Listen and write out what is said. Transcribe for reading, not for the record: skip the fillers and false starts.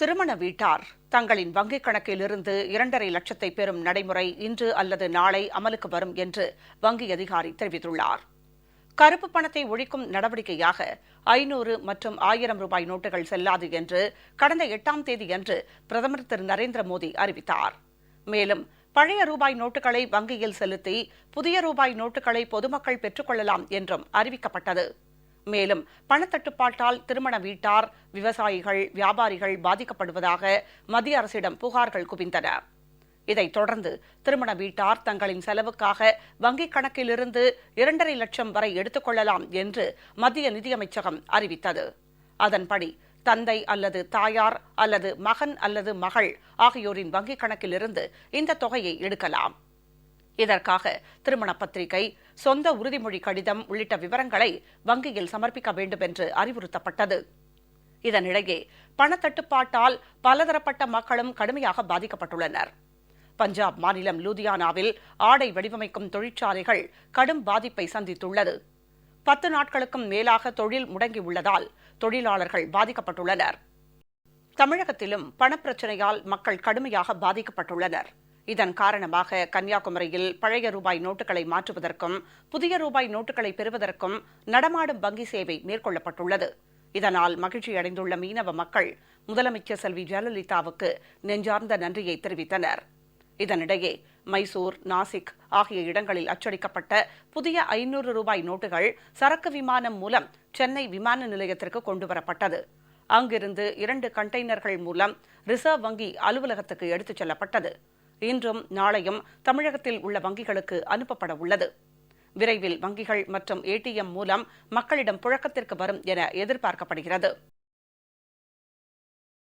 திருமண வீட்டார் தங்களின் வங்கிக் கணக்கிலிருந்து 2.5 லட்சத்தை பெறும் நடைமுறை இன்று அல்லது நாளை அமலுக்கு வரும் என்று வங்கி அதிகாரி தெரிவித்துள்ளார். கருப்பு பணத்தை ஒழிக்கும் நடவடிக்கையாக 500 மற்றும் 1000 ரூபாய் நோட்டுகள் செல்லாது என்று கடந்த 8ஆம் தேதியன்று பிரதமர் திரு நரேந்திர மோடி அறிவித்தார். மேலும் பழைய ரூபாய் நோட்டுகளை வங்கியில் செலுத்தி புதிய ரூபாய் நோட்டுகளை பொதுமக்கள் பெற்றுக் கொள்ளலாம் என்றும் அறிவிக்கப்பட்டது. மேலும் பணத்தட்டுப்பாட்டால் திருமண வீட்டார், விவசாயிகள், வியாபாரிகள் பாதிக்கப்படுவதாக மத்திய அரசிடம் புகார்கள் குவிந்தன. இதைத் தொடர்ந்து திருமண வீட்டார் தங்களின் செலவுக்காக வங்கிக் கணக்கிலிருந்து 2.5 லட்சம் வரை எடுத்துக் கொள்ளலாம் என்று மத்திய நிதியமைச்சகம் அறிவித்தது. அதன்படி தந்தை அல்லது தாயார் அல்லது மகன் அல்லது மகள் ஆகியோரின் வங்கிக் கணக்கிலிருந்து இந்த தொகையை எடுக்கலாம். இதற்காக திருமண பத்திரிகை, சொந்த உறுதிமொழி கடிதம் உள்ளிட்ட விவரங்களை வங்கியில் சமர்ப்பிக்க வேண்டும் என்று அறிவுறுத்தப்பட்டது. இதனிடையே பணத்தட்டுப்பாட்டால் பலதரப்பட்ட மக்களும் கடுமையாக பாதிக்கப்பட்டுள்ளனர். பஞ்சாப் மாநிலம் லூதியானாவில் ஆடை வடிவமைக்கும் தொழிற்சாலைகள் கடும் பாதிப்பை சந்தித்துள்ளது. 10 நாட்களுக்கும் மேலாக தொழில் முடங்கியுள்ளதால் தொழிலாளர்கள் பாதிக்கப்பட்டுள்ளனர். தமிழகத்திலும் பணப்பிரச்சனையால் மக்கள் கடுமையாக பாதிக்கப்பட்டுள்ளனர். இதன் காரணமாக கன்னியாகுமரியில் பழைய ரூபாய் நோட்டுகளை மாற்றுவதற்கும் புதிய ரூபாய் நோட்டுகளை பெறுவதற்கும் நடமாடும் வங்கி சேவை மேற்கொள்ளப்பட்டுள்ளது. இதனால் மகிழ்ச்சியடைந்துள்ள மீனவ மக்கள் முதலமைச்சர் செல்வி ஜெயலலிதாவுக்கு நெஞ்சார்ந்த நன்றியை தெரிவித்தனர். இதனிடையே மைசூர், நாசிக் ஆகிய இடங்களில் அச்சடிக்கப்பட்ட புதிய 500 ரூபாய் நோட்டுகள் சரக்கு விமானம் மூலம் சென்னை விமான நிலையத்திற்கு கொண்டுவரப்பட்டது. அங்கிருந்து 2 கண்டெய்னர்கள் மூலம் ரிசர்வ் வங்கி அலுவலகத்துக்கு எடுத்துச் செல்லப்பட்டது. இன்றும் நாளையும் தமிழகத்தில் உள்ள வங்கிகளுக்கு அனுப்பப்பட உள்ளது. விரைவில் வங்கிகள் மற்றும் ATM மூலம் மக்களிடம் புழக்கத்திற்கு வரும் என எதிர்பார்க்கப்படுகிறது.